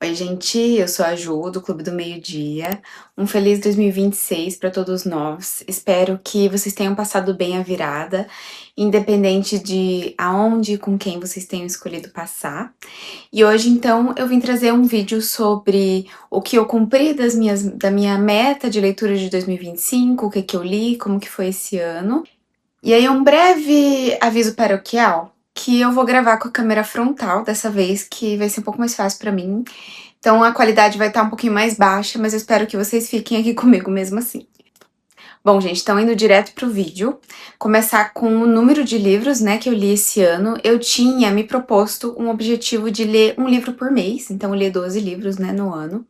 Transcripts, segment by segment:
Oi, gente, eu sou a Ju, do Clube do Meio-Dia. Um feliz 2026 para todos nós. Espero que vocês tenham passado bem a virada, independente de aonde e com quem vocês tenham escolhido passar. E hoje, então, eu vim trazer um vídeo sobre o que eu cumpri da minha meta de leitura de 2025, o que que eu li, como que foi esse ano. E aí, um breve aviso paroquial, que eu vou gravar com a câmera frontal dessa vez, que vai ser um pouco mais fácil pra mim. Então a qualidade vai estar um pouquinho mais baixa, mas eu espero que vocês fiquem aqui comigo mesmo assim. Bom, gente, então indo direto pro vídeo, começar com o número de livros, né, que eu li esse ano. Eu tinha me proposto um objetivo de ler um livro por mês, então eu li 12 livros, né, no ano.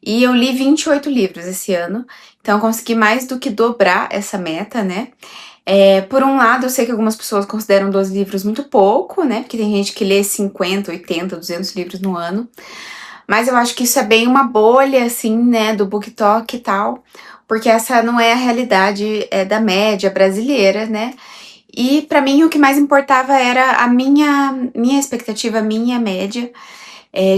E eu li 28 livros esse ano, então eu consegui mais do que dobrar essa meta, né. Por um lado, eu sei que algumas pessoas consideram 12 livros muito pouco, né, porque tem gente que lê 50, 80, 200 livros no ano. Mas eu acho que isso é bem uma bolha, assim, né, do BookTok e tal, porque essa não é a realidade da média brasileira, né? E pra mim o que mais importava era a minha expectativa, a minha média.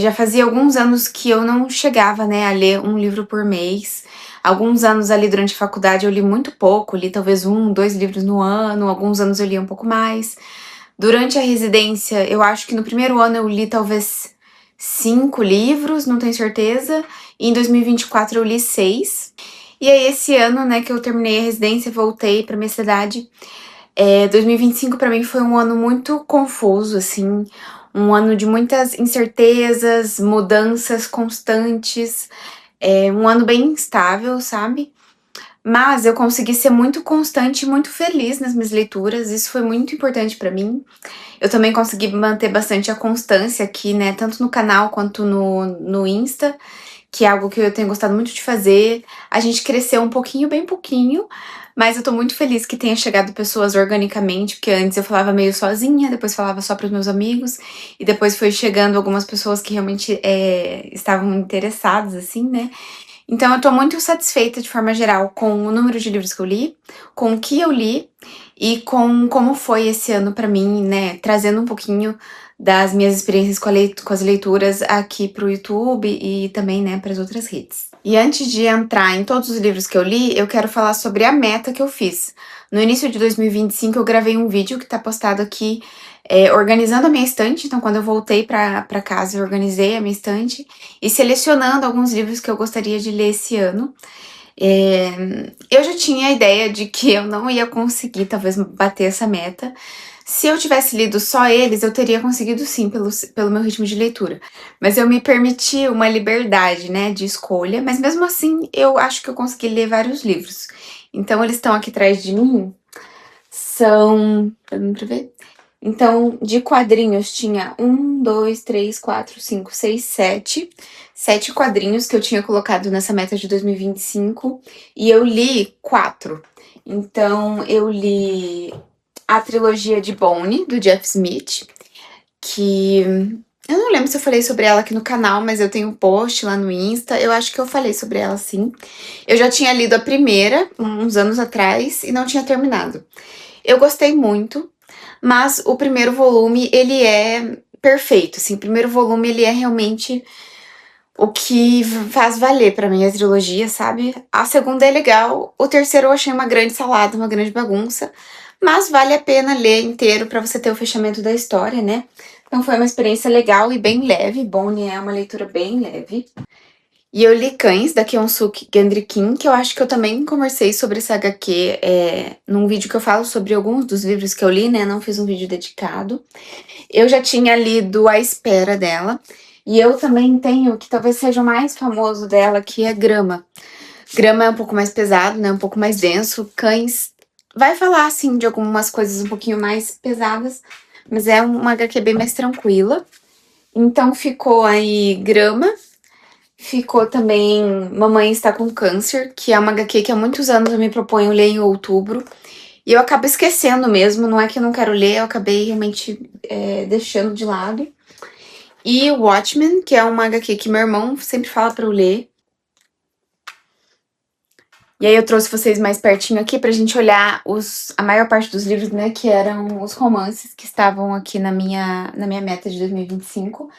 Já fazia alguns anos que eu não chegava, né, a ler um livro por mês. Alguns anos ali durante a faculdade eu li muito pouco, li talvez 1, 2 livros no ano, alguns anos eu li um pouco mais. Durante a residência, eu acho que no primeiro ano eu li talvez 5 livros, não tenho certeza. E em 2024 eu li 6. E aí esse ano, né, que eu terminei a residência, voltei pra minha cidade. 2025 pra mim foi um ano muito confuso, assim, um ano de muitas incertezas, mudanças constantes, um ano bem instável, sabe? Mas eu consegui ser muito constante e muito feliz nas minhas leituras, isso foi muito importante pra mim. Eu também consegui manter bastante a constância aqui, né, tanto no canal quanto no Insta, que é algo que eu tenho gostado muito de fazer. A gente cresceu um pouquinho, bem pouquinho, mas eu tô muito feliz que tenha chegado pessoas organicamente, porque antes eu falava meio sozinha, depois falava só pros meus amigos, e depois foi chegando algumas pessoas que realmente estavam interessadas, assim, né. Então eu tô muito satisfeita, de forma geral, com o número de livros que eu li, com o que eu li e com como foi esse ano pra mim, né, trazendo um pouquinho das minhas experiências com as leituras aqui pro YouTube e também, né, para as outras redes. E antes de entrar em todos os livros que eu li, eu quero falar sobre a meta que eu fiz. No início de 2025 eu gravei um vídeo que tá postado aqui, organizando a minha estante, então quando eu voltei pra casa eu organizei a minha estante, e selecionando alguns livros que eu gostaria de ler esse ano. Eu já tinha a ideia de que eu não ia conseguir, talvez, bater essa meta. Se eu tivesse lido só eles, eu teria conseguido sim, pelo meu ritmo de leitura. Mas eu me permiti uma liberdade, né, de escolha, mas mesmo assim eu acho que eu consegui ler vários livros. Então eles estão aqui atrás de mim, são. Tá dando pra ver? Então, de quadrinhos tinha 1, 2, 3, 4, 5, 6, 7. 7 quadrinhos que eu tinha colocado nessa meta de 2025 e eu li 4. Então, eu li a trilogia de Bone, do Jeff Smith, que eu não lembro se eu falei sobre ela aqui no canal, mas eu tenho um post lá no Insta, eu acho que eu falei sobre ela sim. Eu já tinha lido a primeira, uns anos atrás, e não tinha terminado. Eu gostei muito, mas o primeiro volume, ele é perfeito, assim, o primeiro volume, ele é realmente o que faz valer pra mim a trilogia, sabe? A segunda é legal, o terceiro eu achei uma grande salada, uma grande bagunça, mas vale a pena ler inteiro pra você ter o fechamento da história, né? Então foi uma experiência legal e bem leve, Bonnie é uma leitura bem leve. E eu li Cães, da Kyung-Suk Gendry-Kim, que eu acho que eu também conversei sobre essa HQ num vídeo que eu falo sobre alguns dos livros que eu li, né? Não fiz um vídeo dedicado. Eu já tinha lido A Espera dela. E eu também tenho, o que talvez seja o mais famoso dela, que é Grama. Grama é um pouco mais pesado, né? Um pouco mais denso. Cães vai falar, assim, de algumas coisas um pouquinho mais pesadas, mas é uma HQ bem mais tranquila. Então ficou aí Grama. Ficou também Mamãe Está com Câncer, que é uma HQ que há muitos anos eu me proponho ler em outubro. E eu acabo esquecendo mesmo, não é que eu não quero ler, eu acabei realmente deixando de lado. E Watchmen, que é uma HQ que meu irmão sempre fala pra eu ler. E aí eu trouxe vocês mais pertinho aqui pra gente olhar a maior parte dos livros, né, que eram os romances que estavam aqui na minha meta de 2025.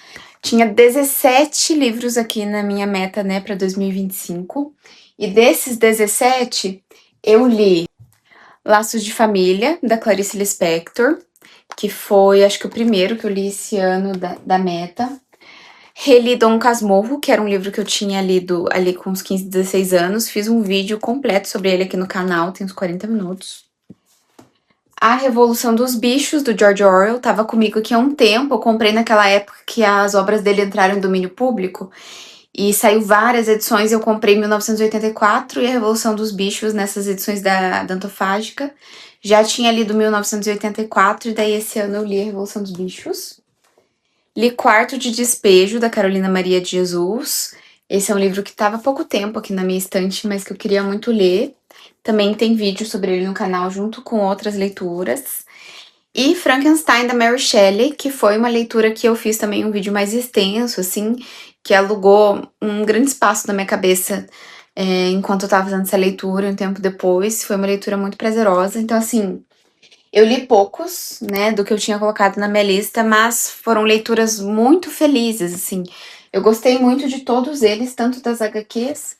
Tinha 17 livros aqui na minha meta, né, pra 2025. E desses 17, eu li Laços de Família, da Clarice Lispector, que foi, acho que o primeiro que eu li esse ano da meta. Reli Dom Casmurro, que era um livro que eu tinha lido ali com uns 15, 16 anos. Fiz um vídeo completo sobre ele aqui no canal, tem uns 40 minutos. A Revolução dos Bichos, do George Orwell, tava comigo aqui há um tempo. Eu comprei naquela época que as obras dele entraram em domínio público. E saiu várias edições, eu comprei em 1984 e a Revolução dos Bichos nessas edições da Antofágica. Já tinha lido 1984 e daí esse ano eu li a Revolução dos Bichos. Li Quarto de Despejo, da Carolina Maria de Jesus. Esse é um livro que estava há pouco tempo aqui na minha estante, mas que eu queria muito ler. Também tem vídeo sobre ele no canal, junto com outras leituras. E Frankenstein, da Mary Shelley, que foi uma leitura que eu fiz também um vídeo mais extenso, assim, que alugou um grande espaço na minha cabeça enquanto eu tava fazendo essa leitura, um tempo depois. Foi uma leitura muito prazerosa. Então, assim, eu li poucos, né, do que eu tinha colocado na minha lista, mas foram leituras muito felizes, assim. Eu gostei muito de todos eles, tanto das HQs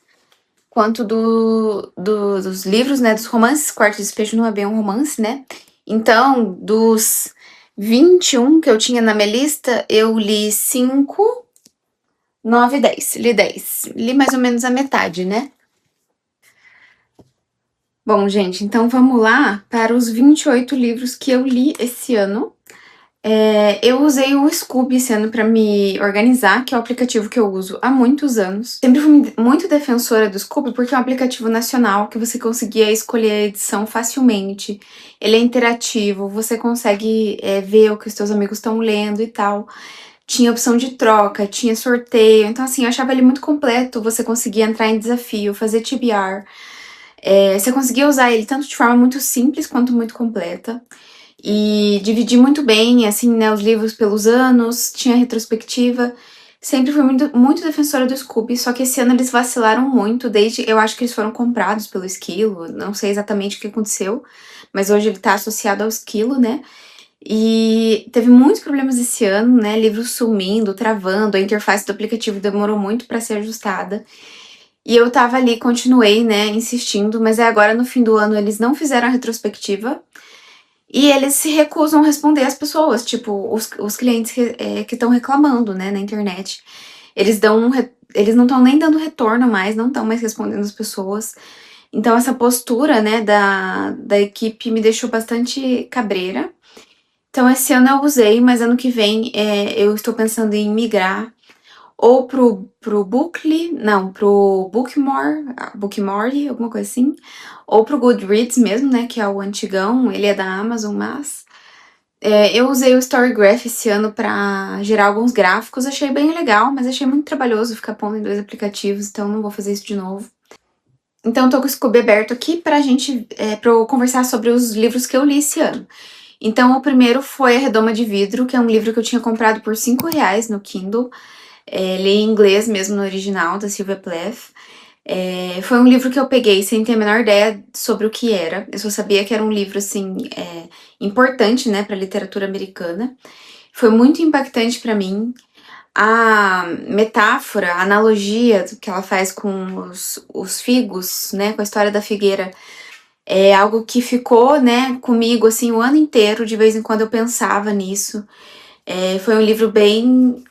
quanto dos livros, né, dos romances. Quarto de Despejo não é bem um romance, né? Então, dos 21 que eu tinha na minha lista, eu li 5, 9, 10. Li 10. Li mais ou menos a metade, né? Bom, gente, então vamos lá para os 28 livros que eu li esse ano. Eu usei o Scoob esse ano para me organizar, que é o aplicativo que eu uso há muitos anos. Sempre fui muito defensora do Scoob porque é um aplicativo nacional que você conseguia escolher a edição facilmente. Ele é interativo, você consegue ver o que os seus amigos estão lendo e tal. Tinha opção de troca, tinha sorteio. Então, assim, eu achava ele muito completo. Você conseguia entrar em desafio, fazer TBR. Você conseguia usar ele tanto de forma muito simples quanto muito completa. E dividi muito bem, assim, né, os livros pelos anos, tinha retrospectiva. Sempre fui muito defensora do Scooby, só que esse ano eles vacilaram muito, desde, eu acho que eles foram comprados pelo Esquilo, não sei exatamente o que aconteceu, mas hoje ele tá associado ao Esquilo, né? E teve muitos problemas esse ano, né? Livros sumindo, travando, a interface do aplicativo demorou muito para ser ajustada. E eu tava ali, continuei, né, insistindo, mas agora no fim do ano eles não fizeram a retrospectiva. E eles se recusam a responder as pessoas, tipo, os clientes que estão reclamando, né, na internet. Eles não estão nem dando retorno mais, não estão mais respondendo as pessoas. Então, essa postura, né, da equipe me deixou bastante cabreira. Então, esse ano eu usei, mas ano que vem eu estou pensando em migrar ou pro Bookly, não, pro Bookmore, alguma coisa assim, ou pro Goodreads mesmo, né, que é o antigão, ele é da Amazon, mas eu usei o Storygraph esse ano pra gerar alguns gráficos, achei bem legal, mas achei muito trabalhoso ficar pondo em dois aplicativos, então não vou fazer isso de novo. Então tô com o Scooby aberto aqui pra eu conversar sobre os livros que eu li esse ano. Então o primeiro foi A Redoma de Vidro, que é um livro que eu tinha comprado por R$ 5 no Kindle. Li em inglês mesmo no original, da Sylvia Plath. Foi um livro que eu peguei sem ter a menor ideia sobre o que era. Eu só sabia que era um livro, assim, importante, né, pra literatura americana. Foi muito impactante pra mim. A metáfora, a analogia que ela faz com os figos, né, com a história da figueira, é algo que ficou, né, comigo, assim, o ano inteiro. De vez em quando eu pensava nisso. Foi um livro bem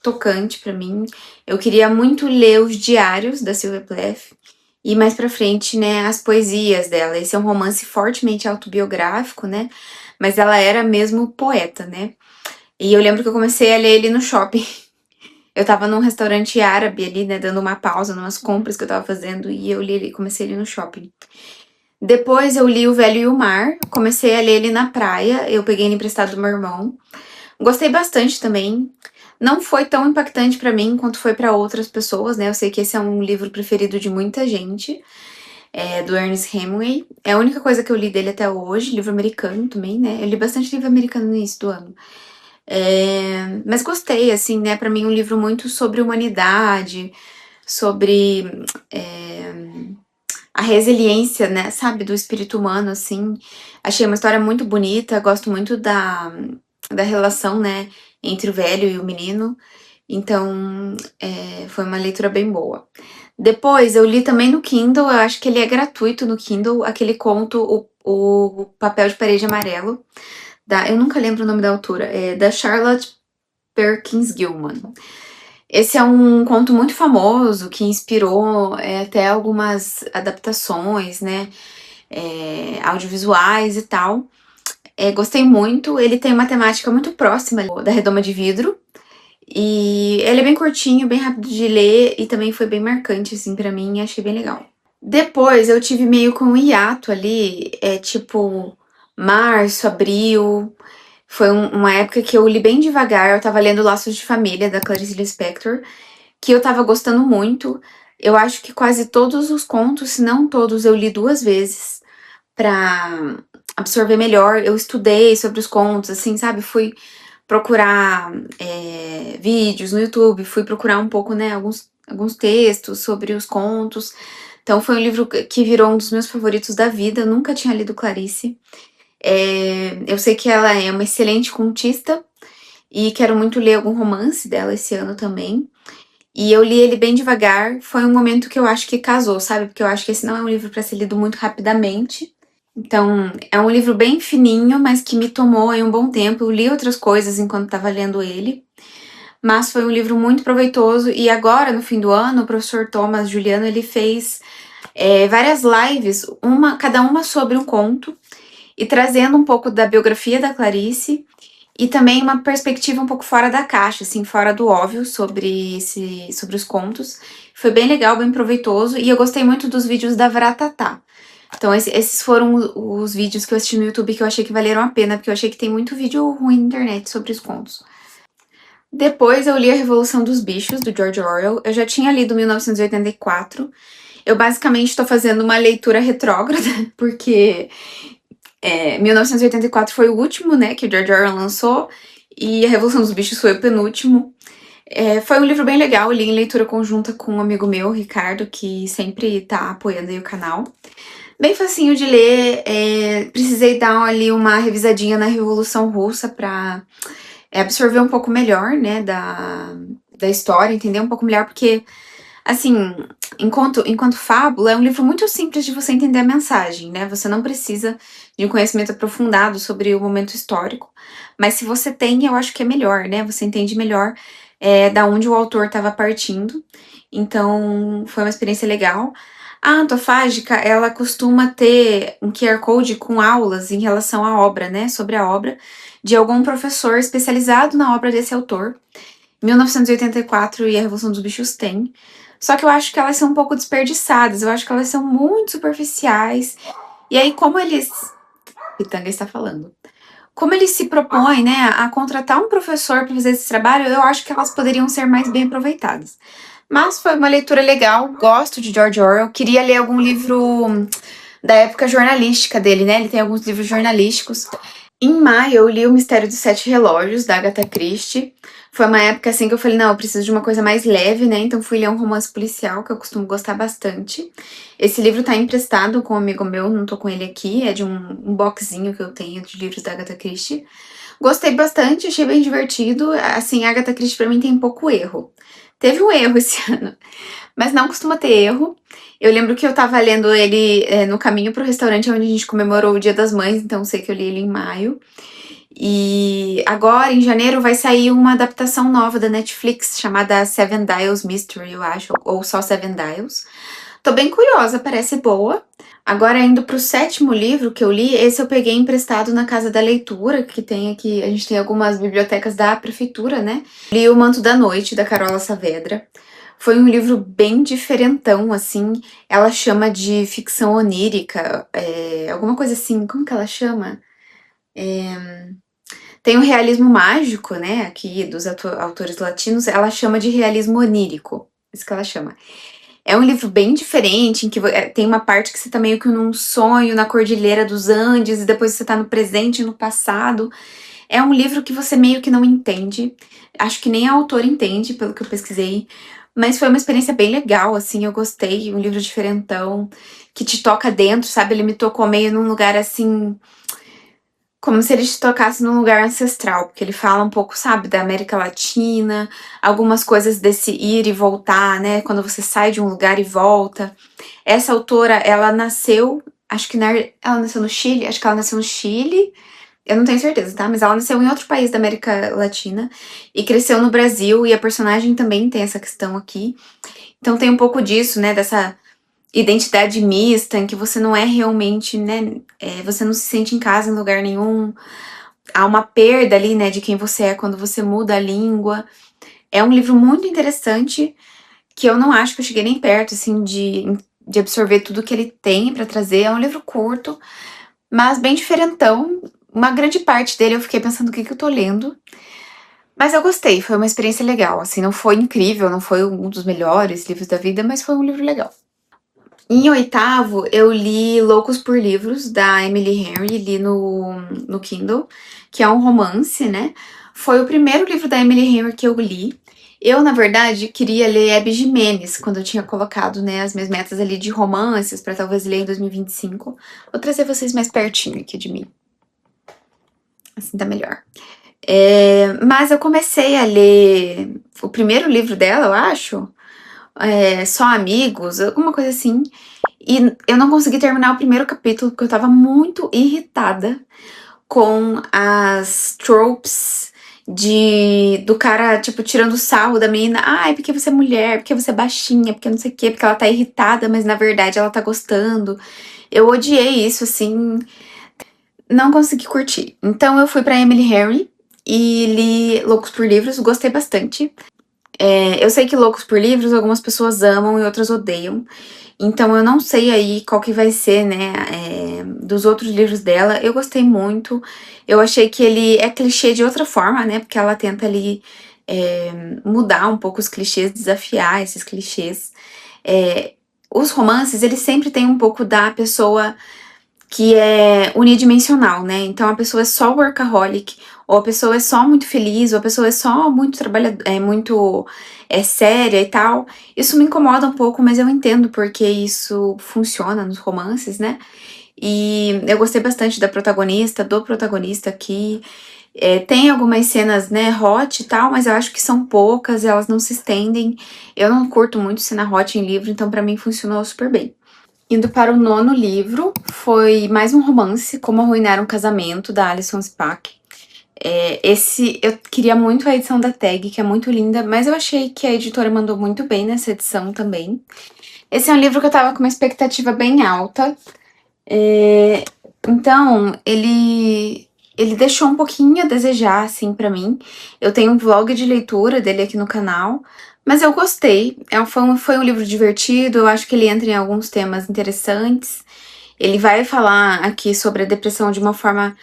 tocante pra mim. Eu queria muito ler os diários da Sylvia Plath e mais pra frente, né, as poesias dela. Esse é um romance fortemente autobiográfico, né? Mas ela era mesmo poeta, né? E eu lembro que eu comecei a ler ele no shopping. Eu tava num restaurante árabe ali, né, dando uma pausa numas compras que eu tava fazendo e eu li ele, comecei ele no shopping. Depois eu li O Velho e o Mar, comecei a ler ele na praia, eu peguei ele emprestado do meu irmão. Gostei bastante também. Não foi tão impactante pra mim quanto foi pra outras pessoas, né? Eu sei que esse é um livro preferido de muita gente, do Ernest Hemingway. É a única coisa que eu li dele até hoje, livro americano também, né? Eu li bastante livro americano no início do ano. Mas gostei, assim, né? Pra mim, um livro muito sobre humanidade, sobre a resiliência, né, sabe, do espírito humano, assim. Achei uma história muito bonita, gosto muito da relação, né, entre o velho e o menino. Então, foi uma leitura bem boa. Depois, eu li também no Kindle, eu acho que ele é gratuito no Kindle, aquele conto, o Papel de Parede Amarelo, eu nunca lembro o nome da autora, é da Charlotte Perkins Gilman. Esse é um conto muito famoso que inspirou até algumas adaptações, né, audiovisuais e tal. Gostei muito, ele tem uma temática muito próxima da Redoma de Vidro, e ele é bem curtinho, bem rápido de ler, e também foi bem marcante, assim, pra mim, achei bem legal. Depois eu tive meio com um hiato ali, tipo, março, abril, foi uma época que eu li bem devagar, eu tava lendo Laços de Família, da Clarice Lispector, que eu tava gostando muito. Eu acho que quase todos os contos, se não todos, eu li 2 vezes pra absorver melhor. Eu estudei sobre os contos, assim, sabe? Fui procurar vídeos no YouTube, fui procurar um pouco, né, alguns textos sobre os contos. Então foi um livro que virou um dos meus favoritos da vida. Eu nunca tinha lido Clarice. Eu sei que ela é uma excelente contista e quero muito ler algum romance dela esse ano também. E eu li ele bem devagar, foi um momento que eu acho que casou, sabe? Porque eu acho que esse não é um livro para ser lido muito rapidamente. Então, é um livro bem fininho, mas que me tomou aí um bom tempo. Eu li outras coisas enquanto estava lendo ele, mas foi um livro muito proveitoso. E agora, no fim do ano, o professor Thomas Juliano, ele fez várias lives, cada uma sobre um conto, e trazendo um pouco da biografia da Clarice, e também uma perspectiva um pouco fora da caixa, assim, fora do óbvio sobre os contos. Foi bem legal, bem proveitoso, e eu gostei muito dos vídeos da Varatatá. Então esses foram os vídeos que eu assisti no YouTube que eu achei que valeram a pena, porque eu achei que tem muito vídeo ruim na internet sobre os contos. Depois eu li A Revolução dos Bichos, do George Orwell. Eu já tinha lido 1984. Eu basicamente estou fazendo uma leitura retrógrada, porque 1984 foi o último, né, que o George Orwell lançou, e A Revolução dos Bichos foi o penúltimo. Foi um livro bem legal, eu li em leitura conjunta com um amigo meu, Ricardo, que sempre tá apoiando aí o canal. Bem facinho de ler, precisei dar ali uma revisadinha na Revolução Russa pra absorver um pouco melhor, né, da história, entender um pouco melhor, porque, assim, enquanto fábula, é um livro muito simples de você entender a mensagem, né, você não precisa de um conhecimento aprofundado sobre o momento histórico, mas se você tem, eu acho que é melhor, né, você entende melhor da onde o autor estava partindo, então foi uma experiência legal. A Antofágica, ela costuma ter um QR Code com aulas em relação à obra, né, sobre a obra, de algum professor especializado na obra desse autor. 1984 e A Revolução dos Bichos tem. Só que eu acho que elas são um pouco desperdiçadas, eu acho que elas são muito superficiais. E aí, como eles... Pitanga está falando. Como eles se propõem, né, a contratar um professor para fazer esse trabalho, eu acho que elas poderiam ser mais bem aproveitadas. Mas foi uma leitura legal, gosto de George Orwell, queria ler algum livro da época jornalística dele, né? Ele tem alguns livros jornalísticos. Em maio eu li O Mistério dos Sete Relógios, da Agatha Christie. Foi uma época assim que eu falei, não, eu preciso de uma coisa mais leve, né? Então fui ler um romance policial, que eu costumo gostar bastante. Esse livro tá emprestado com um amigo meu, não tô com ele aqui, é de um boxzinho que eu tenho de livros da Agatha Christie. Gostei bastante, achei bem divertido. Assim, a Agatha Christie pra mim tem pouco erro. Teve um erro esse ano, mas não costuma ter erro. Eu lembro que eu tava lendo ele no caminho pro restaurante onde a gente comemorou o Dia das Mães, então sei que eu li ele em maio. E agora, em janeiro, vai sair uma adaptação nova da Netflix, chamada Seven Dials Mystery, eu acho, ou só Seven Dials. Tô bem curiosa, parece boa. Agora, indo pro 7º livro que eu li, esse eu peguei emprestado na Casa da Leitura, que tem aqui, a gente tem algumas bibliotecas da prefeitura, né? Li O Manto da Noite, da Carola Saavedra. Foi um livro bem diferentão, assim. Ela chama de ficção onírica, alguma coisa assim. Como que ela chama? Tem o realismo mágico, né, aqui dos autores latinos. Ela chama de realismo onírico. Isso que ela chama. É um livro bem diferente, em que tem uma parte que você tá meio que num sonho na Cordilheira dos Andes, e depois você tá no presente e no passado. É um livro que você meio que não entende. Acho que nem a autora entende, pelo que eu pesquisei. mas foi uma experiência bem legal, assim, eu gostei, um livro diferentão, que te toca dentro, sabe, ele me tocou meio num lugar, assim, como se ele te tocasse num lugar ancestral, porque ele fala um pouco, sabe, da América Latina, algumas coisas desse ir e voltar, né, quando você sai de um lugar e volta. Essa autora, ela nasceu, acho que ela nasceu no Chile, acho que ela nasceu no Chile, eu não tenho certeza, tá? Mas ela nasceu em outro país da América Latina e cresceu no Brasil, e a personagem também tem essa questão aqui. Então tem um pouco disso, né, dessa identidade mista, em que você não é realmente, né, você não se sente em casa em lugar nenhum. Há uma perda ali, né, de quem você é quando você muda a língua. É um livro muito interessante, que eu não acho que eu cheguei nem perto, assim, de absorver tudo que ele tem pra trazer. É um livro curto, mas bem diferentão. Uma grande parte dele eu fiquei pensando o que que eu tô lendo. Mas eu gostei, foi uma experiência legal, assim, não foi incrível, não foi um dos melhores livros da vida, mas foi um livro legal. Em oitavo, eu li Loucos por Livros, da Emily Henry, li no Kindle, que é um romance, né? Foi o primeiro livro da Emily Henry que eu li. Eu, na verdade, queria ler Hebe Jimenez, quando eu tinha colocado, né, as minhas metas ali de romances, pra talvez ler em 2025. Vou trazer vocês mais pertinho aqui de mim. Assim tá melhor. Mas eu comecei a ler o primeiro livro dela, eu acho, Só Amigos, alguma coisa assim. E eu não consegui terminar o primeiro capítulo porque eu tava muito irritada com as tropes do cara, tipo, tirando sarro da menina. Ai, porque você é mulher, porque você é baixinha, porque não sei o quê, porque ela tá irritada, mas na verdade ela tá gostando. Eu odiei isso, assim, não consegui curtir. Então eu fui pra Emily Henry e li Loucos por Livros, gostei bastante. Eu sei que Loucos por Livros algumas pessoas amam e outras odeiam. Então eu não sei aí qual que vai ser, né, dos outros livros dela. Eu gostei muito. Eu achei que ele é clichê de outra forma, né, porque ela tenta ali mudar um pouco os clichês, desafiar esses clichês. Os romances, eles sempre têm um pouco da pessoa que é unidimensional, né? Então a pessoa é só workaholic, ou a pessoa é só muito feliz, ou a pessoa é só muito séria e tal. Isso me incomoda um pouco, mas eu entendo porque isso funciona nos romances, né? E eu gostei bastante da protagonista, do protagonista aqui. Tem algumas cenas, né, hot e tal, mas eu acho que são poucas, elas não se estendem. Eu não curto muito cena hot em livro, então pra mim funcionou super bem. Indo para o nono livro, foi mais um romance, Como Arruinar um Casamento, da Alison Spack. Esse, eu queria muito a edição da Tag, que é muito linda, mas eu achei que a editora mandou muito bem nessa edição também. Esse é um livro que eu tava com uma expectativa bem alta. Então, ele deixou um pouquinho a desejar, assim, pra mim. Eu tenho um vlog de leitura dele aqui no canal, mas eu gostei. Foi um livro divertido, eu acho que ele entra em alguns temas interessantes. Ele vai falar aqui sobre a depressão de uma forma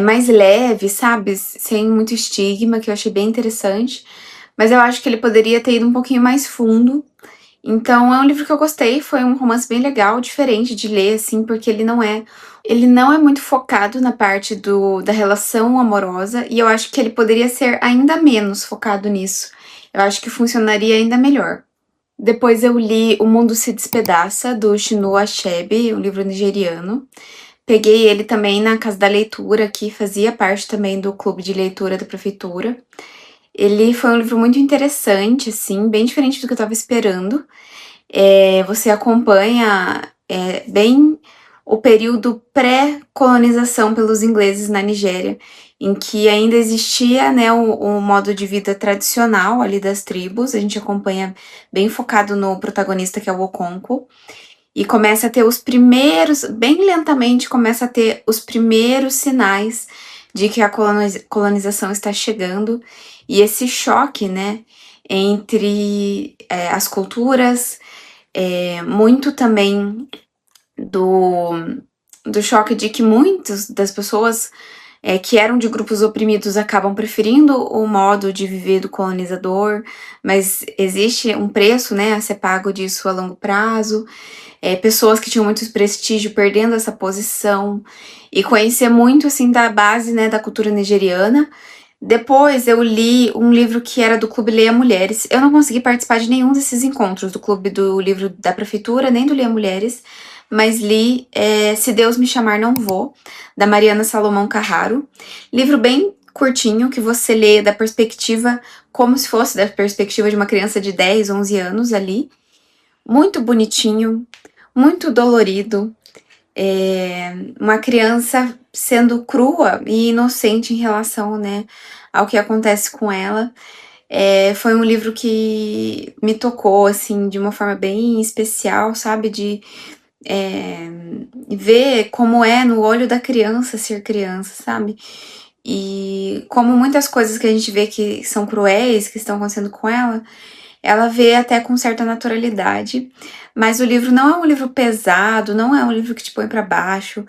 mais leve, sabe? Sem muito estigma, que eu achei bem interessante. Mas eu acho que ele poderia ter ido um pouquinho mais fundo. Então é um livro que eu gostei, foi um romance bem legal, diferente de ler, assim, porque ele não é muito focado na parte da relação amorosa, e eu acho que ele poderia ser ainda menos focado nisso. Eu acho que funcionaria ainda melhor. Depois eu li O Mundo se Despedaça, do Chinua Achebe, um livro nigeriano. Peguei ele também na Casa da Leitura, que fazia parte também do clube de leitura da prefeitura. Ele foi um livro muito interessante, assim, bem diferente do que eu tava esperando. Você acompanha bem o período pré-colonização pelos ingleses na Nigéria, em que ainda existia, né, o modo de vida tradicional ali das tribos. A gente acompanha bem focado no protagonista, que é o Okonkwo, e começa a ter os primeiros, bem lentamente, começa a ter os primeiros sinais de que a colonização está chegando, e esse choque, né, entre as culturas, muito também do choque de que muitas das pessoas que eram de grupos oprimidos acabam preferindo o modo de viver do colonizador, mas existe um preço, né, a ser pago disso a longo prazo. Pessoas que tinham muito prestígio perdendo essa posição, e conhecer muito, assim, da base, né, da cultura nigeriana. Depois eu li um livro que era do Clube Leia Mulheres. Eu não consegui participar de nenhum desses encontros, do Clube do Livro da Prefeitura, nem do Leia Mulheres, mas li Se Deus Me Chamar Não Vou, da Mariana Salomão Carraro. Livro bem curtinho, que você lê da perspectiva, como se fosse da perspectiva de uma criança de 10, 11 anos ali. Muito bonitinho, muito dolorido. Uma criança sendo crua e inocente em relação, né, ao que acontece com ela. Foi um livro que me tocou, assim, de uma forma bem especial, sabe? De ver como é no olho da criança ser criança, sabe? E como muitas coisas que a gente vê que são cruéis, que estão acontecendo com ela vê até com certa naturalidade, mas o livro não é um livro pesado, não é um livro que te põe pra baixo,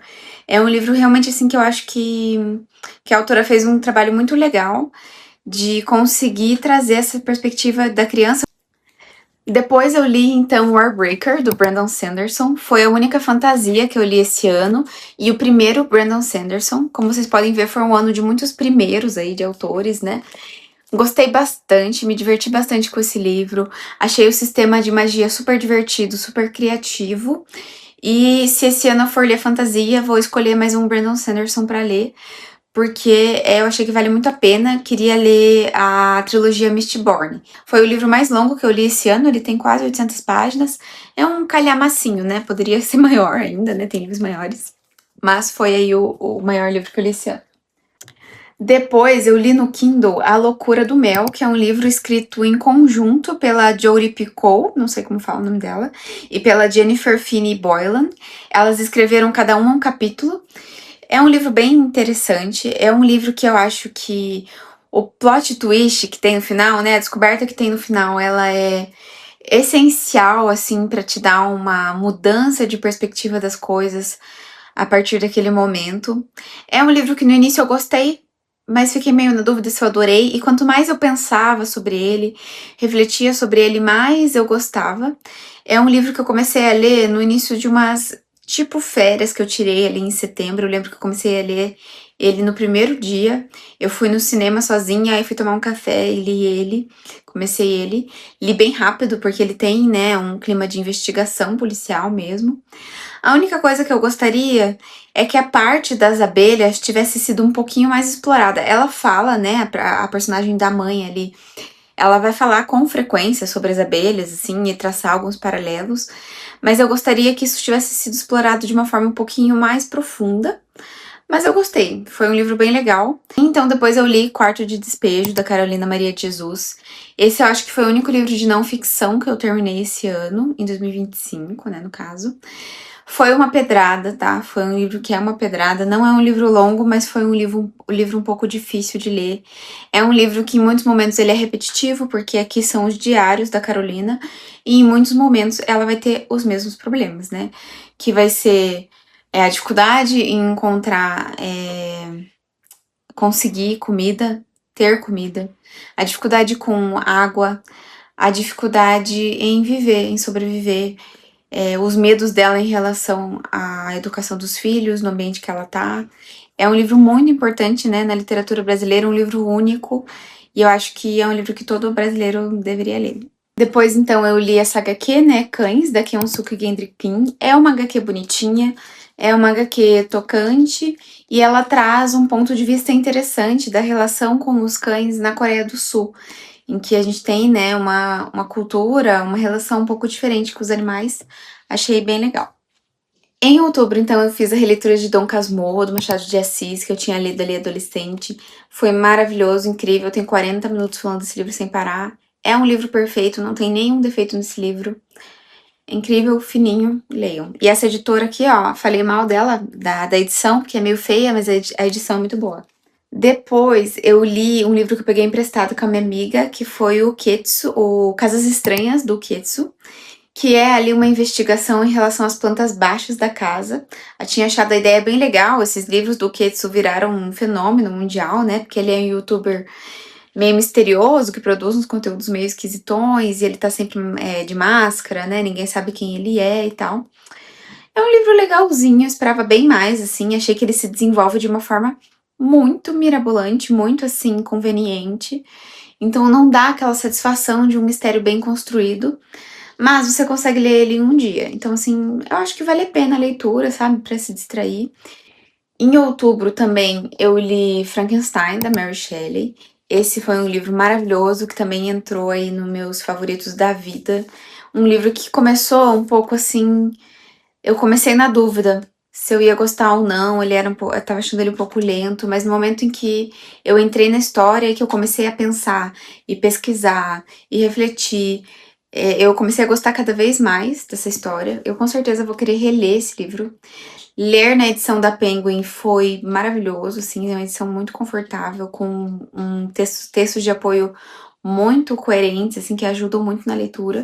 é um livro realmente assim que eu acho que a autora fez um trabalho muito legal de conseguir trazer essa perspectiva da criança. Depois eu li então Warbreaker, do Brandon Sanderson, foi a única fantasia que eu li esse ano, e o primeiro Brandon Sanderson, como vocês podem ver, foi um ano de muitos primeiros aí de autores, né? Gostei bastante, me diverti bastante com esse livro. Achei o sistema de magia super divertido, super criativo. E se esse ano eu for ler fantasia, vou escolher mais um Brandon Sanderson pra ler, porque eu achei que vale muito a pena. Queria ler a trilogia Mistborn. Foi o livro mais longo que eu li esse ano, ele tem quase 800 páginas. É um calhamacinho, né? Poderia ser maior ainda, né? Tem livros maiores. Mas foi aí o maior livro que eu li esse ano. Depois eu li no Kindle A Loucura do Mel, que é um livro escrito em conjunto pela Jodi Picoult, não sei como fala o nome dela, e pela Jennifer Finney Boylan. Elas escreveram cada uma um capítulo. É um livro bem interessante, é um livro que eu acho que o plot twist que tem no final, né, a descoberta que tem no final, ela é essencial, assim, pra te dar uma mudança de perspectiva das coisas a partir daquele momento. É um livro que no início eu gostei, mas fiquei meio na dúvida se eu adorei, e quanto mais eu pensava sobre ele, refletia sobre ele, mais eu gostava. É um livro que eu comecei a ler no início de umas, tipo, férias que eu tirei ali em setembro. Eu lembro que eu comecei a ler ele no primeiro dia. Eu fui no cinema sozinha, aí fui tomar um café e li ele. Comecei ele. Li bem rápido, porque ele tem, né, um clima de investigação policial mesmo. A única coisa que eu gostaria é que a parte das abelhas tivesse sido um pouquinho mais explorada. Ela fala, né, a personagem da mãe ali, ela vai falar com frequência sobre as abelhas, assim, e traçar alguns paralelos, mas eu gostaria que isso tivesse sido explorado de uma forma um pouquinho mais profunda. Mas eu gostei, foi um livro bem legal. Então depois eu li Quarto de Despejo, da Carolina Maria de Jesus. Esse eu acho que foi o único livro de não ficção que eu terminei esse ano, em 2025, né, no caso. Foi uma pedrada, tá? Foi um livro que é uma pedrada. Não é um livro longo, mas foi um livro um pouco difícil de ler. É um livro que em muitos momentos ele é repetitivo, porque aqui são os diários da Carolina, e em muitos momentos ela vai ter os mesmos problemas, né? Que vai ser a dificuldade em encontrar, conseguir comida, ter comida, a dificuldade com água, a dificuldade em viver, em sobreviver, os medos dela em relação à educação dos filhos, no ambiente que ela tá. É um livro muito importante, né, na literatura brasileira, um livro único, e eu acho que é um livro que todo brasileiro deveria ler. Depois, então, eu li essa HQ, né, Cães, da Kyung-suk Gendry Kim. É uma HQ bonitinha, é uma HQ tocante, e ela traz um ponto de vista interessante da relação com os cães na Coreia do Sul, em que a gente tem, né, uma cultura, uma relação um pouco diferente com os animais. Achei bem legal. Em outubro, então, eu fiz a releitura de Dom Casmurro, do Machado de Assis, que eu tinha lido ali adolescente. Foi maravilhoso, incrível, eu tenho 40 minutos falando desse livro sem parar. É um livro perfeito, não tem nenhum defeito nesse livro. É incrível, fininho, leiam. E essa editora aqui, ó, falei mal dela, da edição, porque é meio feia, mas a edição é muito boa. Depois, eu li um livro que eu peguei emprestado com a minha amiga, que foi o Ketsu, o Casas Estranhas, do Ketsu, que é ali uma investigação em relação às plantas baixas da casa. Eu tinha achado a ideia bem legal, esses livros do Ketsu viraram um fenômeno mundial, né, porque ele é um youtuber meio misterioso, que produz uns conteúdos meio esquisitões, e ele tá sempre de máscara, né, ninguém sabe quem ele é e tal. É um livro legalzinho, eu esperava bem mais, assim, achei que ele se desenvolve de uma forma muito mirabolante, muito, assim, conveniente, então não dá aquela satisfação de um mistério bem construído, mas você consegue ler ele em um dia. Então, assim, eu acho que vale a pena a leitura, sabe, pra se distrair. Em outubro também eu li Frankenstein, da Mary Shelley. Esse foi um livro maravilhoso que também entrou aí nos meus favoritos da vida. Um livro que começou um pouco assim, eu comecei na dúvida se eu ia gostar ou não, ele era eu tava achando ele um pouco lento, mas no momento em que eu entrei na história e que eu comecei a pensar e pesquisar e refletir, eu comecei a gostar cada vez mais dessa história. Eu com certeza vou querer reler esse livro. Ler na edição da Penguin foi maravilhoso, assim, é uma edição muito confortável, com textos de apoio muito coerentes, assim, que ajudam muito na leitura.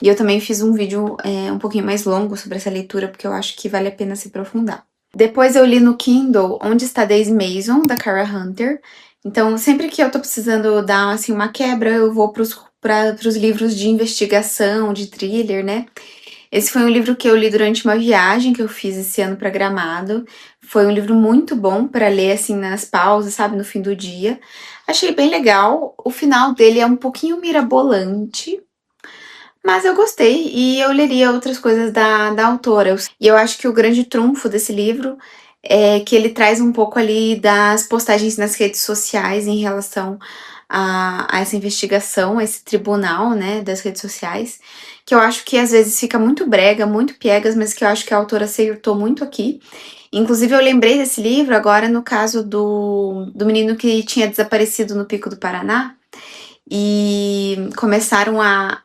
E eu também fiz um vídeo um pouquinho mais longo sobre essa leitura, porque eu acho que vale a pena se aprofundar. Depois eu li no Kindle Onde Está Daisy Mason, da Kara Hunter. Então, sempre que eu tô precisando dar, assim, uma quebra, eu vou pros livros de investigação, de thriller, né? Esse foi um livro que eu li durante uma viagem que eu fiz esse ano para Gramado. Foi um livro muito bom para ler assim nas pausas, sabe, no fim do dia. Achei bem legal. O final dele é um pouquinho mirabolante, mas eu gostei e eu leria outras coisas da autora. E eu acho que o grande trunfo desse livro é que ele traz um pouco ali das postagens nas redes sociais em relação a essa investigação, a esse tribunal, né, das redes sociais, que eu acho que às vezes fica muito brega, muito piegas, mas que eu acho que a autora acertou muito aqui. Inclusive, eu lembrei desse livro agora no caso do menino que tinha desaparecido no Pico do Paraná, e começaram a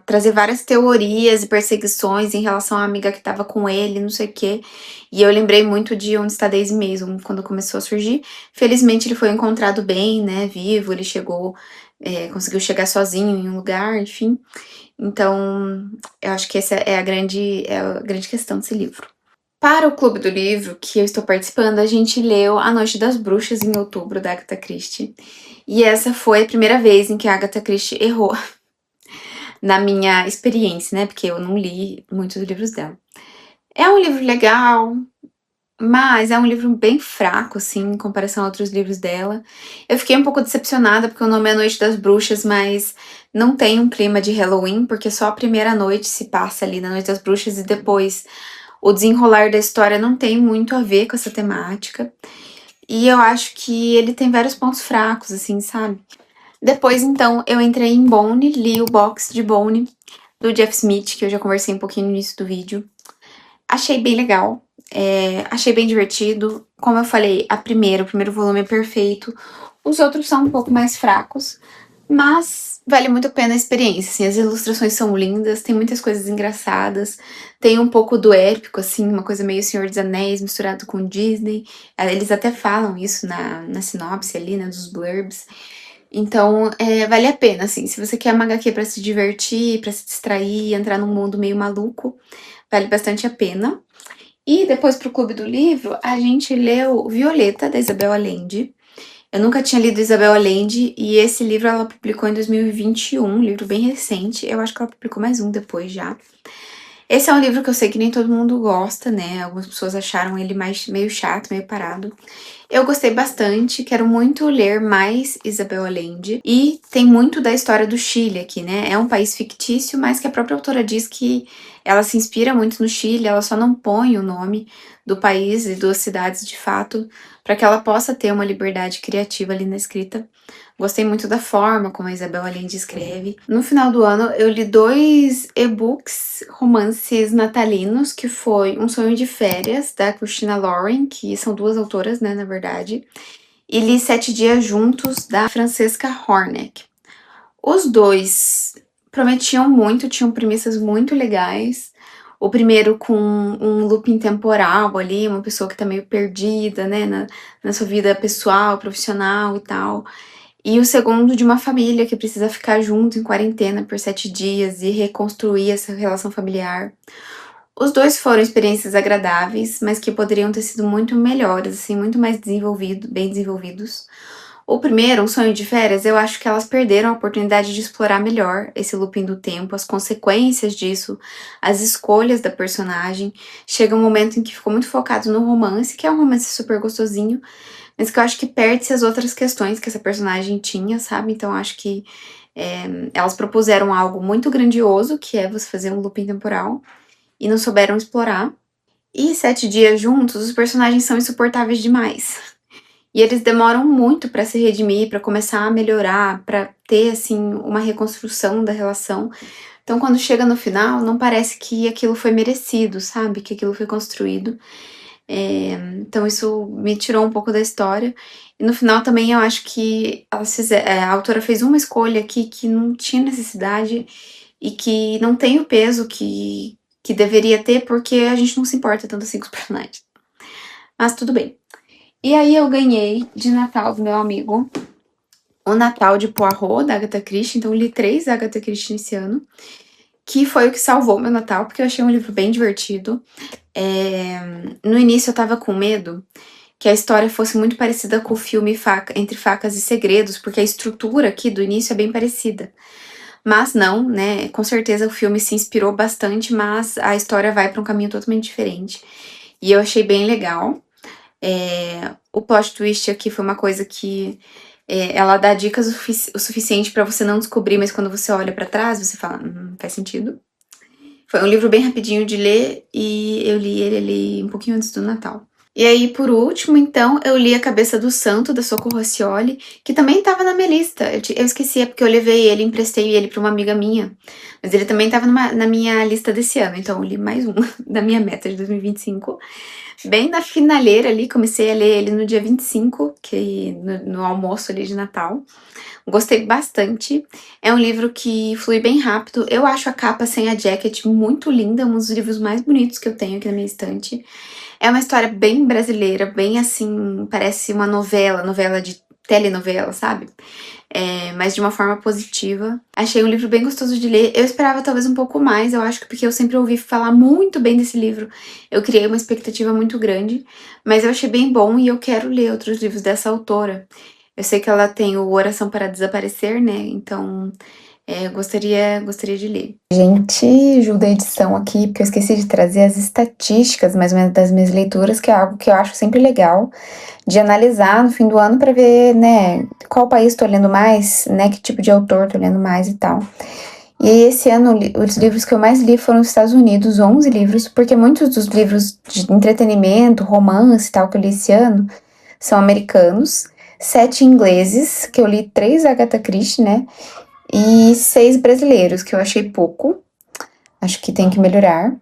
trazer várias teorias e perseguições em relação à amiga que tava com ele, não sei o quê. E eu lembrei muito de Onde Está Daisy Mason, quando começou a surgir. Felizmente ele foi encontrado bem, né, vivo, ele chegou, conseguiu chegar sozinho em um lugar, enfim. Então, eu acho que essa é a grande questão desse livro. Para o Clube do Livro, que eu estou participando, a gente leu A Noite das Bruxas em outubro, da Agatha Christie. E essa foi a primeira vez em que a Agatha Christie errou na minha experiência, né? Porque eu não li muitos livros dela. É um livro legal, mas é um livro bem fraco, assim, em comparação a outros livros dela. Eu fiquei um pouco decepcionada porque o nome é A Noite das Bruxas, mas não tem um clima de Halloween, porque só a primeira noite se passa ali na Noite das Bruxas e depois o desenrolar da história não tem muito a ver com essa temática. E eu acho que ele tem vários pontos fracos, assim, sabe? Depois, então, eu entrei em Bone, li o box de Bone do Jeff Smith, que eu já conversei um pouquinho no início do vídeo. Achei bem legal, achei bem divertido. Como eu falei, o primeiro volume é perfeito. Os outros são um pouco mais fracos, mas vale muito a pena a experiência, assim, as ilustrações são lindas, tem muitas coisas engraçadas, tem um pouco do épico, assim, uma coisa meio Senhor dos Anéis misturado com Disney. Eles até falam isso na sinopse ali, né, dos blurbs. Então, vale a pena, assim, se você quer uma HQ pra se divertir, pra se distrair, entrar num mundo meio maluco, vale bastante a pena. E depois pro Clube do Livro, a gente leu Violeta, da Isabel Allende. Eu nunca tinha lido Isabel Allende e esse livro ela publicou em 2021, um livro bem recente. Eu acho que ela publicou mais um depois já. Esse é um livro que eu sei que nem todo mundo gosta, né? Algumas pessoas acharam ele meio chato, meio parado. Eu gostei bastante, quero muito ler mais Isabel Allende. E tem muito da história do Chile aqui, né? É um país fictício, mas que a própria autora diz que ela se inspira muito no Chile, ela só não põe o nome do país e das cidades de fato, para que ela possa ter uma liberdade criativa ali na escrita. Gostei muito da forma como a Isabel Allende escreve. No final do ano, eu li 2 e-books, romances natalinos, que foi Um Sonho de Férias, da Christina Lauren, que são 2 autoras, né, na verdade, e li 7 Dias Juntos, da Francesca Horneck. Os 2 prometiam muito, tinham premissas muito legais. O primeiro com um looping temporal ali, uma pessoa que tá meio perdida, né, na sua vida pessoal, profissional e tal. E o segundo de uma família que precisa ficar junto em quarentena por 7 dias e reconstruir essa relação familiar. Os 2 foram experiências agradáveis, mas que poderiam ter sido muito melhores, assim, muito mais bem desenvolvidos. O primeiro, Um Sonho de Férias, eu acho que elas perderam a oportunidade de explorar melhor esse looping do tempo, as consequências disso, as escolhas da personagem. Chega um momento em que ficou muito focado no romance, que é um romance super gostosinho, mas que eu acho que perde-se as outras questões que essa personagem tinha, sabe? Então eu acho que elas propuseram algo muito grandioso, que é você fazer um looping temporal, e não souberam explorar. E 7 Dias Juntos, os personagens são insuportáveis demais. E eles demoram muito pra se redimir, pra começar a melhorar, pra ter, assim, uma reconstrução da relação. Então, quando chega no final, não parece que aquilo foi merecido, sabe? Que aquilo foi construído. Então, isso me tirou um pouco da história. E no final também eu acho que a autora fez uma escolha aqui que não tinha necessidade e que não tem o peso que deveria ter, porque a gente não se importa tanto assim com os personagens. Mas tudo bem. E aí eu ganhei de Natal do meu amigo O Natal de Poirot, da Agatha Christie. Então eu li 3 da Agatha Christie esse ano, que foi o que salvou meu Natal, porque eu achei um livro bem divertido. No início eu tava com medo que a história fosse muito parecida com o filme Entre Facas e Segredos, porque a estrutura aqui do início é bem parecida. Mas não, né? Com certeza o filme se inspirou bastante, mas a história vai pra um caminho totalmente diferente. E eu achei bem legal. O plot twist aqui foi uma coisa que ela dá dicas o suficiente pra você não descobrir, mas quando você olha pra trás, você fala, faz sentido. Foi um livro bem rapidinho de ler e eu li ele ali um pouquinho antes do Natal. E aí, por último, então, eu li A Cabeça do Santo, da Socorro Racioli, que também tava na minha lista. Eu esqueci, é porque eu levei ele, emprestei ele pra uma amiga minha. Mas ele também tava na minha lista desse ano, então eu li mais um da minha meta de 2025. Bem na finaleira ali, comecei a ler ele no dia 25, no almoço ali de Natal. Gostei bastante. É um livro que flui bem rápido. Eu acho a capa sem a jacket muito linda, um dos livros mais bonitos que eu tenho aqui na minha estante. É uma história bem brasileira, bem assim, parece uma novela de telenovela, sabe? Mas de uma forma positiva. Achei um livro bem gostoso de ler. Eu esperava talvez um pouco mais, eu acho que porque eu sempre ouvi falar muito bem desse livro, eu criei uma expectativa muito grande, mas eu achei bem bom e eu quero ler outros livros dessa autora. Eu sei que ela tem o Oração para Desaparecer, né? Então, gostaria de ler. Gente, ajuda a edição aqui, porque eu esqueci de trazer as estatísticas, mais ou menos, das minhas leituras, que é algo que eu acho sempre legal de analisar no fim do ano para ver, né, qual país tô lendo mais, né, que tipo de autor tô lendo mais e tal. E esse ano, os livros que eu mais li foram nos Estados Unidos, 11 livros, porque muitos dos livros de entretenimento, romance e tal que eu li esse ano são americanos, 7 ingleses, que eu li 3 Agatha Christie, né, e 6 brasileiros, que eu achei pouco, acho que tem que melhorar.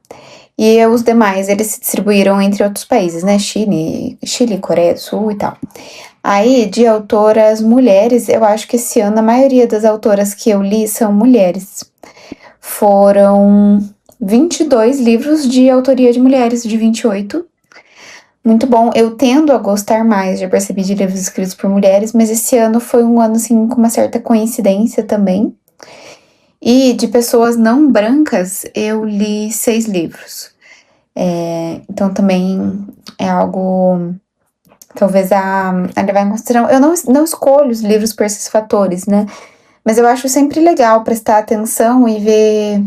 E os demais, eles se distribuíram entre outros países, né, Chile, Coreia do Sul e tal. Aí, de autoras mulheres, eu acho que esse ano a maioria das autoras que eu li são mulheres. Foram 22 livros de autoria de mulheres, de 28. Muito bom. Eu tendo a gostar mais, já percebi, de livros escritos por mulheres, mas esse ano foi um ano, assim, com uma certa coincidência também. E de pessoas não brancas, eu li 6 livros. Então também é algo talvez a levar em consideração. Eu não escolho os livros por esses fatores, né? Mas eu acho sempre legal prestar atenção e ver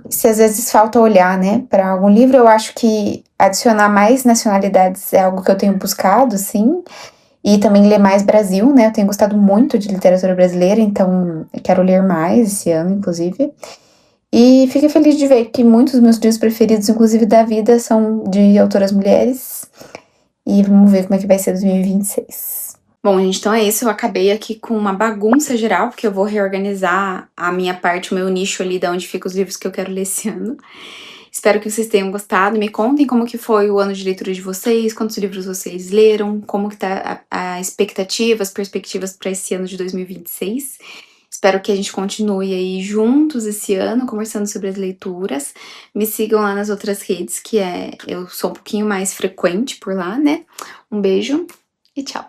se às vezes falta olhar, né, para algum livro. Eu acho que adicionar mais nacionalidades é algo que eu tenho buscado, sim. E também ler mais Brasil, né? Eu tenho gostado muito de literatura brasileira, então eu quero ler mais esse ano, inclusive. E fiquei feliz de ver que muitos dos meus livros preferidos, inclusive da vida, são de autoras mulheres. E vamos ver como é que vai ser 2026. Bom, gente, então é isso. Eu acabei aqui com uma bagunça geral, porque eu vou reorganizar a minha parte, o meu nicho ali, de onde ficam os livros que eu quero ler esse ano. Espero que vocês tenham gostado. Me contem como que foi o ano de leitura de vocês, quantos livros vocês leram, como que tá a expectativa, as perspectivas para esse ano de 2026. Espero que a gente continue aí juntos esse ano, conversando sobre as leituras. Me sigam lá nas outras redes, eu sou um pouquinho mais frequente por lá, né? Um beijo e tchau!